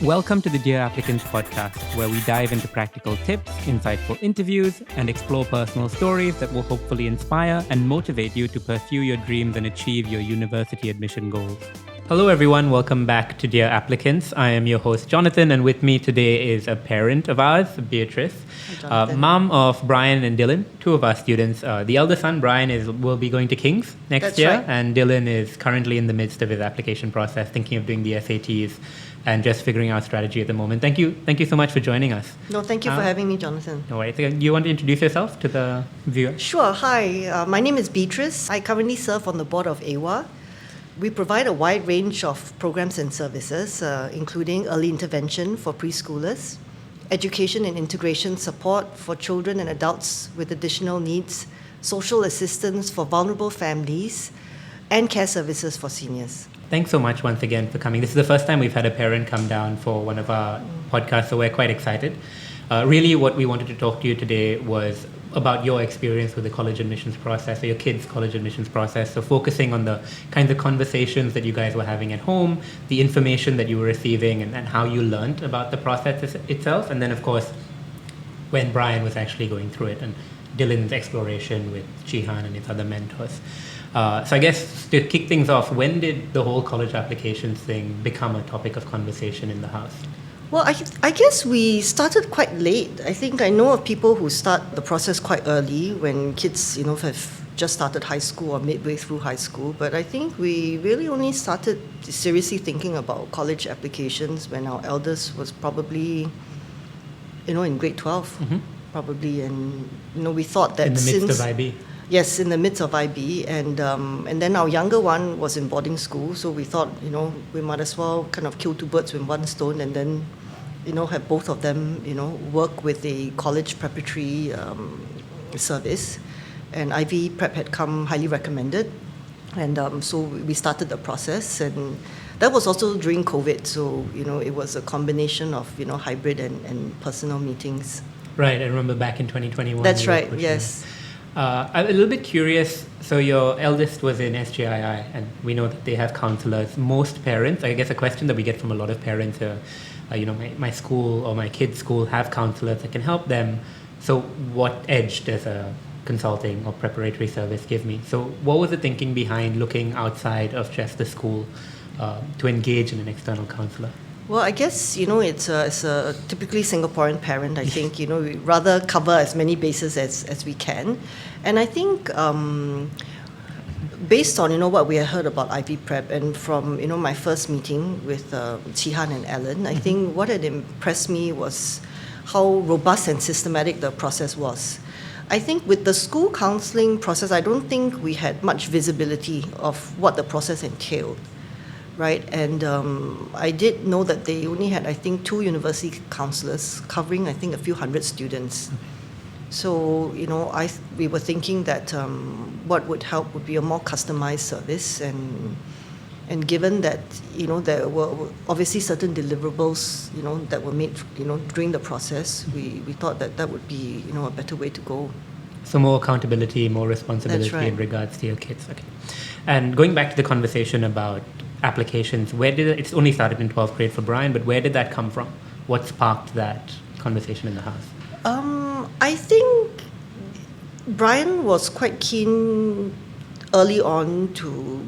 Welcome to the Dear Applicants podcast, where we dive into practical tips, insightful interviews, and explore personal stories that will hopefully inspire and motivate you to pursue your dreams and achieve your university admission goals. Hello, everyone. Welcome back to Dear Applicants. I am your host, Jonathan, and with me today is a parent of ours, Beatrice, mom of Bryan and Dylan, two of our students. The elder son, Bryan, will be going to King's next year, right. and Dylan is currently in the midst of his application process, thinking of doing the SATs and just figuring out strategy at the moment. Thank you so much for joining us. No, thank you for having me, Jonathan. No worries. Do you want to introduce yourself to the viewer? Sure. Hi, my name is Beatrice. I currently serve on the board of AWA. We provide a wide range of programs and services, including early intervention for preschoolers, education and integration support for children and adults with additional needs, social assistance for vulnerable families, and care services for seniors. Thanks so much once again for coming. This is the first time we've had a parent come down for one of our podcasts, so we're quite excited. Really, what we wanted to talk to you today was about your experience with the college admissions process, or your kids' college admissions process. So focusing on the kinds of conversations that you guys were having at home, the information that you were receiving, and how you learned about the process itself. And then, of course, when Bryan was actually going through it, and Dylan's exploration with Jihan and his other mentors. So I guess to kick things off, when did the whole college applications thing become a topic of conversation in the house? Well, I guess we started quite late. I think I know of people who start the process quite early when kids, have just started high school or midway through high school. But I think we really only started seriously thinking about college applications when our eldest was probably, in grade 12, probably. And, we thought that in the midst of IB? Yes, in the midst of IB, and then our younger one was in boarding school, so we thought, we might as well kind of kill two birds with one stone, and then, have both of them, work with the college preparatory service, and IvyPrep had come highly recommended, and so we started the process, and that was also during COVID, so it was a combination of hybrid and personal meetings. Right, I remember back in 2021. That's right. Yes. I'm a little bit curious. So your eldest was in SJII, and we know that they have counselors. Most parents, I guess a question that we get from a lot of parents are, my school or my kid's school have counselors that can help them. So what edge does a consulting or preparatory service give me? So what was the thinking behind looking outside of just the school to engage in an external counselor? Well, I guess, it's a typically Singaporean parent, I think, we rather cover as many bases as we can. And I think based on, what we had heard about IvyPrep and from, my first meeting with Jihan and Ellen, I think what had impressed me was how robust and systematic the process was. I think with the school counselling process, I don't think we had much visibility of what the process entailed. Right, and I did know that they only had, I think, 2 university counsellors covering, I think, a few hundred students. So, we were thinking that what would help would be a more customized service, and given that, there were obviously certain deliverables, that were made, during the process, we thought that would be, a better way to go. So more accountability, more responsibility. That's right. In regards to your kids. Okay. And going back to the conversation about applications, it's only started in 12th grade for Bryan, but where did that come from? What sparked that conversation in the house? I think Bryan was quite keen early on to,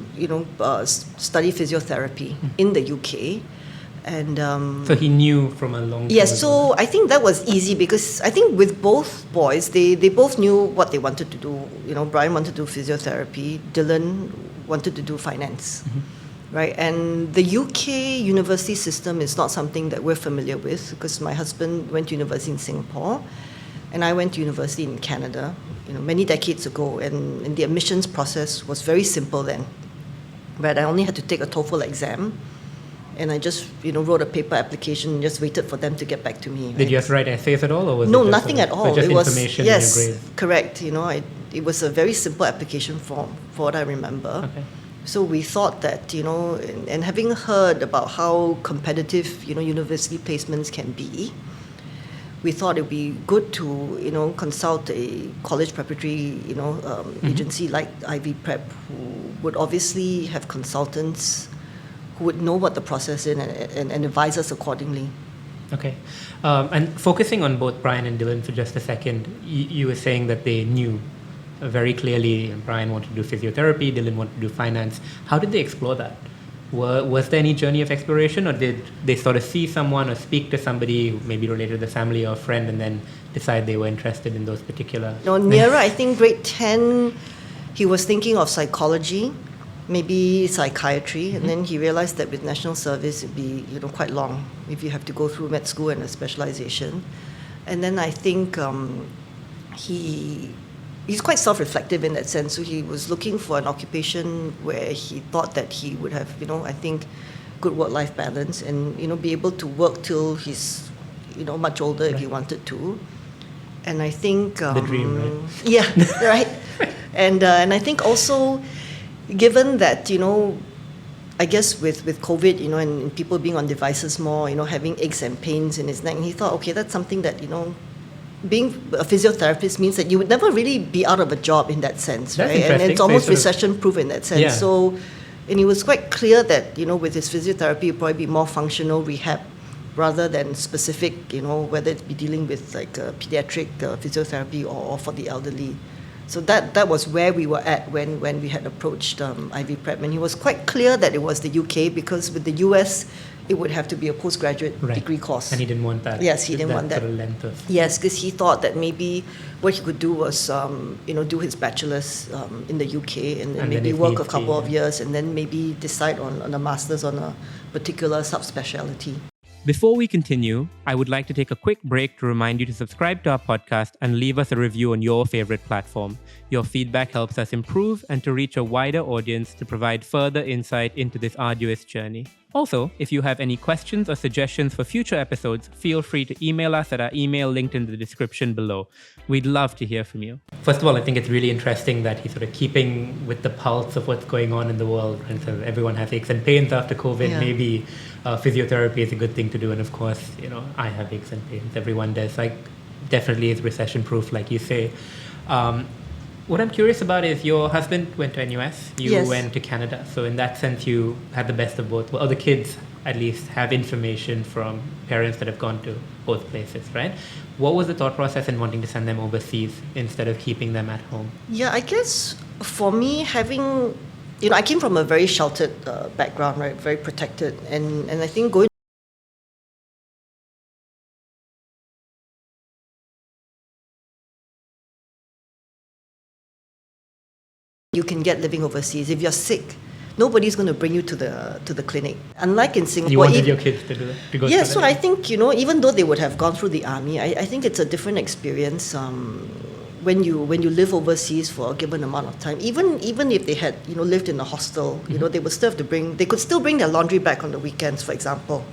study physiotherapy in the UK. And so he knew from a long time yes, ago. so I think that was easy because I think with both boys, they both knew what they wanted to do. Bryan wanted to do physiotherapy, Dylan wanted to do finance. Right, and the UK university system is not something that we're familiar with because my husband went to university in Singapore and I went to university in Canada, many decades ago, and the admissions process was very simple then. Right, I only had to take a TOEFL exam and I just, wrote a paper application and just waited for them to get back to me. Right? Did you have to write essays at all, or was no, it just nothing at all. So just it was information yes, in your grades? Correct. It was a very simple application form, for what I remember. Okay. So we thought that, and having heard about how competitive, university placements can be, we thought it would be good to, consult a college preparatory, agency like IvyPrep, who would obviously have consultants who would know what the process is and advise us accordingly. Okay. And focusing on both Bryan and Dylan for just a second, you were saying that they knew very clearly Bryan wanted to do physiotherapy, Dylan wanted to do finance. How did they explore that? Was there any journey of exploration, or did they sort of see someone or speak to somebody who maybe related to the family or a friend and then decide they were interested in those particular... No, nearer, I think grade 10, he was thinking of psychology, maybe psychiatry, and then he realized that with national service it'd be quite long if you have to go through med school and a specialization. And then I think he's quite self-reflective in that sense. So he was looking for an occupation where he thought that he would have, I think, good work-life balance and, be able to work till he's, much older if he wanted to. And I think... the dream, right? Yeah, right. And I think also, given that, I guess with COVID, and people being on devices more, having aches and pains in his neck, and he thought, okay, that's something that, being a physiotherapist means that you would never really be out of a job in that sense, That's right? And it's almost recession-proof in that sense. Yeah. So, and it was quite clear that, with his physiotherapy, it would probably be more functional rehab rather than specific, whether it be dealing with like pediatric physiotherapy or for the elderly. So that was where we were at when we had approached IvyPrep. And he was quite clear that it was the UK, because with the US, it would have to be a postgraduate degree course. And he didn't want that. Yes, he didn't want that. Sort of length of... Yes, because he thought that maybe what he could do was, do his bachelor's in the UK and then maybe work a couple of years and then maybe decide on a master's on a particular subspecialty. Before we continue, I would like to take a quick break to remind you to subscribe to our podcast and leave us a review on your favorite platform. Your feedback helps us improve and to reach a wider audience to provide further insight into this arduous journey. Also, if you have any questions or suggestions for future episodes, feel free to email us at our email linked in the description below. We'd love to hear from you. First of all, I think it's really interesting that he's sort of keeping with the pulse of what's going on in the world. And so everyone has aches and pains after COVID. Yeah. Maybe physiotherapy is a good thing to do. And of course, I have aches and pains. Everyone does. Like, definitely is recession-proof, like you say. What I'm curious about is your husband went to NUS, you went to Canada. So in that sense, you had the best of both. Well, the kids, at least, have information from parents that have gone to both places, right? What was the thought process in wanting to send them overseas instead of keeping them at home? Yeah, I guess for me, having, I came from a very sheltered background, right? Very protected. And I think going you can get living overseas. If you're sick, nobody's going to bring you to the clinic. Unlike in Singapore, you wanted your kids to do that? To go yeah, so I think even though they would have gone through the army, I think it's a different experience when you live overseas for a given amount of time. Even if they had lived in a hostel, they would still have to they could still bring their laundry back on the weekends, for example.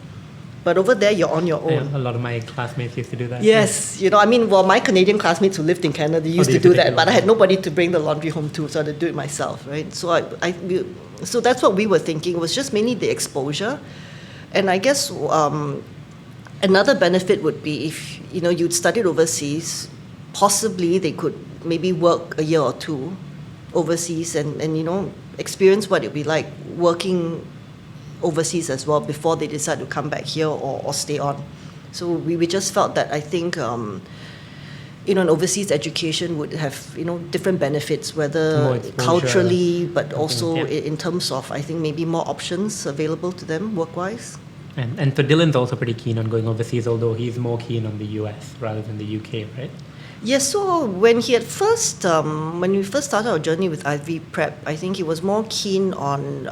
But over there, you're on your own. Yeah, a lot of my classmates used to do that. Yes, my Canadian classmates who lived in Canada used to do that, but I had nobody to bring the laundry home to, so I had to do it myself, right? So so that's what we were thinking. It was just mainly the exposure, and I guess another benefit would be if you'd studied overseas, possibly they could maybe work a year or two overseas and experience what it'd be like working overseas as well before they decide to come back here or stay on. So we just felt that I think an overseas education would have different benefits, whether culturally but also in terms of I think maybe more options available to them work-wise. And so Dylan's also pretty keen on going overseas, although he's more keen on the US rather than the UK, right? Yes, so when we first started our journey with IvyPrep, I think he was more keen on,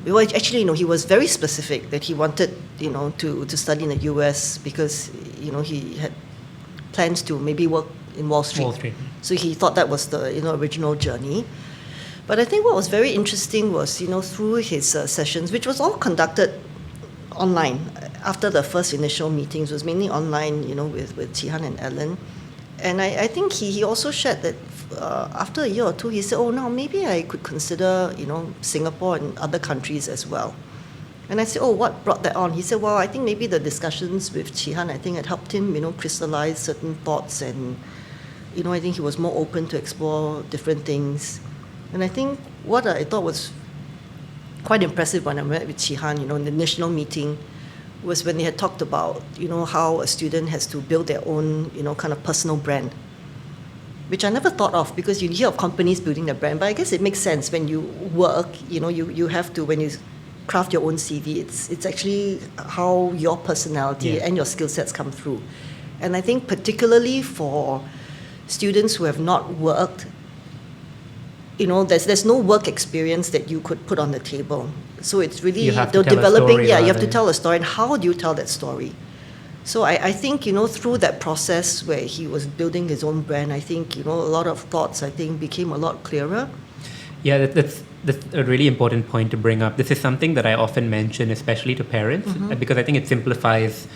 he was very specific that he wanted, to study in the US because, he had plans to maybe work in Wall Street. So he thought that was the, original journey. But I think what was very interesting was, through his sessions, which was all conducted online after the first initial meetings, was mainly online, with Chihan and Ellen. And I think he also shared that after a year or two, he said, now maybe I could consider, Singapore and other countries as well. And I said, what brought that on? He said, I think maybe the discussions with Chihan, I think it helped him, crystallize certain thoughts and, I think he was more open to explore different things. And I think what I thought was quite impressive when I met with Chihan, in the national meeting, was when they had talked about, how a student has to build their own, kind of personal brand, which I never thought of, because you hear of companies building their brand, but I guess it makes sense when you work, you have to, when you craft your own CV, it's actually how your personality and your skill sets come through. And I think particularly for students who have not worked, there's no work experience that you could put on the table. So it's really developing. You have to tell a story, and how do you tell that story? So I think through that process where he was building his own brand, I think a lot of thoughts became a lot clearer. Yeah, that's a really important point to bring up. This is something that I often mention, especially to parents, because I think it simplifies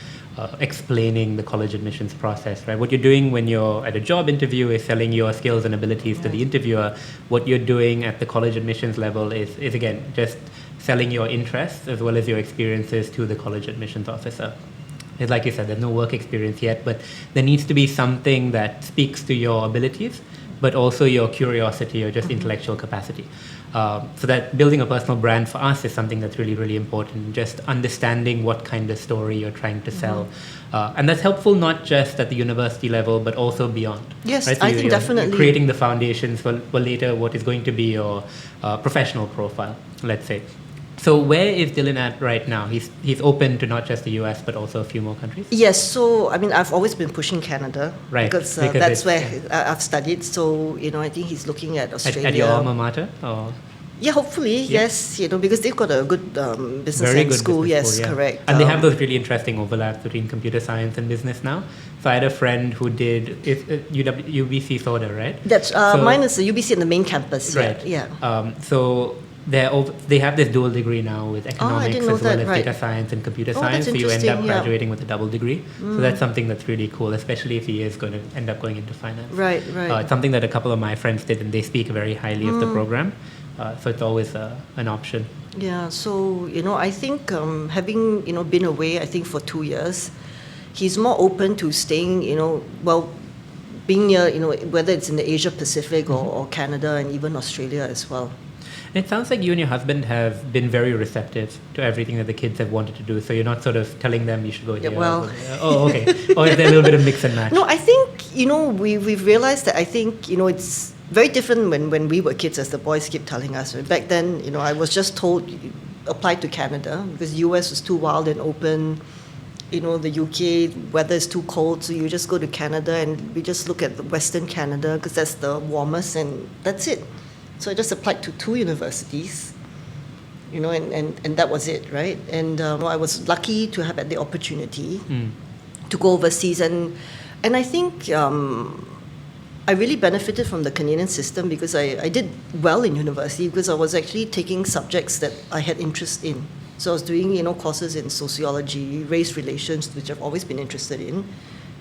explaining the college admissions process, right? What you're doing when you're at a job interview is selling your skills and abilities to the interviewer. What you're doing at the college admissions level is again, just selling your interests as well as your experiences to the college admissions officer. It's like you said, there's no work experience yet, but there needs to be something that speaks to your abilities, but also your curiosity or just intellectual capacity. So that building a personal brand for us is something that's really, really important, just understanding what kind of story you're trying to sell. And that's helpful not just at the university level, but also beyond. Yes, right? So I think definitely. You're creating the foundations for later what is going to be your professional profile, let's say. So where is Dylan at right now? He's open to not just the US, but also a few more countries? Yes, so I've always been pushing Canada, right? Because that's where I've studied. So, I think he's looking at Australia. At your alma mater? Or? Yeah, hopefully, yes, because they've got a good business Very good school. Business school, yeah. Correct. And they have those really interesting overlaps between computer science and business now. So I had a friend who did UBC Soda, right? That's mine is the UBC in the main campus. Right. Yeah. So they have this dual degree now with economics as well as data science and computer science. So you end up graduating with a double degree. So that's something that's really cool, especially if he is going to end up going into finance. Right. It's something that a couple of my friends did, and they speak very highly of the program. So it's always an option. Yeah. So I think having been away, I think for 2 years, he's more open to staying. Being near whether it's in the Asia Pacific or Canada and even Australia as well. And it sounds like you and your husband have been very receptive to everything that the kids have wanted to do. So you're not sort of telling them you should go here. Well, oh, okay. Or is there a little bit of mix and match? No, I think we've realized that I think it's very different when we were kids, as the boys keep telling us. Back then, I was just told apply to Canada because US was too wild and open. The UK weather is too cold, so you just go to Canada, and we just look at the Western Canada because that's the warmest, and that's it. So I just applied to 2 universities, and that was it, right? And I was lucky to have had the opportunity to go overseas, and I think I really benefited from the Canadian system because I did well in university because I was actually taking subjects that I had interest in. So I was doing, courses in sociology, race relations, which I've always been interested in.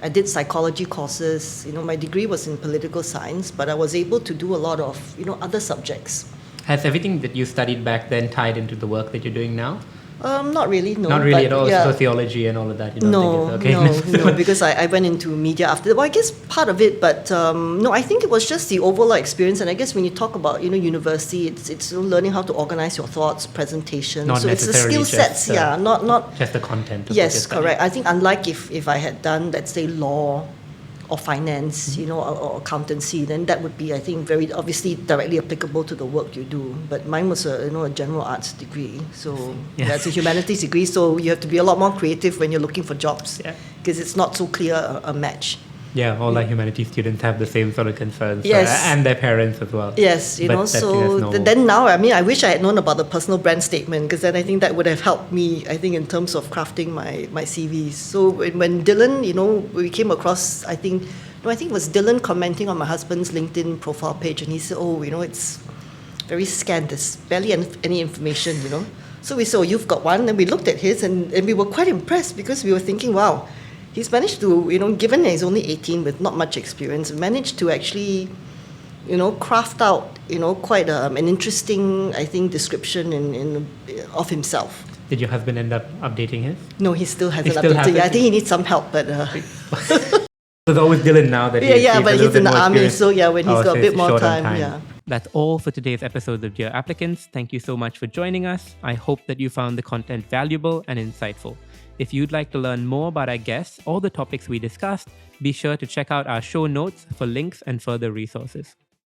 I did psychology courses. My degree was in political science, but I was able to do a lot of, other subjects. Has everything that you studied back then tied into the work that you're doing now? Not really, no. Not really at all. Yeah. Sociology and all of that. You don't think it's okay? No, because I went into media after. Well, I guess part of it, but no, I think it was just the overall experience. And I guess when you talk about university, it's learning how to organize your thoughts, presentation. Not so it's the skill sets, not just the content. Yes, correct. I think unlike if I had done, let's say, law or finance, or accountancy, then that would be, I think, very obviously directly applicable to the work you do. But mine was a general arts degree, so that's a humanities degree. So you have to be a lot more creative when you're looking for jobs, because it's not so clear a match. Yeah, all our humanities students have the same sort of concerns, yes. And their parents as well. Yes, so then now, I wish I had known about the personal brand statement, because then I think that would have helped me, I think, in terms of crafting my CVs. So when Dylan, we came across, I think it was Dylan commenting on my husband's LinkedIn profile page, and he said, it's very scant, there's barely any information, So we saw, you've got one, and we looked at his, and we were quite impressed, because we were thinking, wow, he's managed to, given that he's only 18 with not much experience, managed to actually, craft out, quite an interesting, I think, description of himself. Did your husband end up updating his? No, he still hasn't updated. Yeah, I think he needs some help, but... There's always Dylan now that but he's in the army, so when he's got a bit more time, That's all for today's episode of Dear Applicants. Thank you so much for joining us. I hope that you found the content valuable and insightful. If you'd like to learn more about our guests or the topics we discussed, be sure to check out our show notes for links and further resources.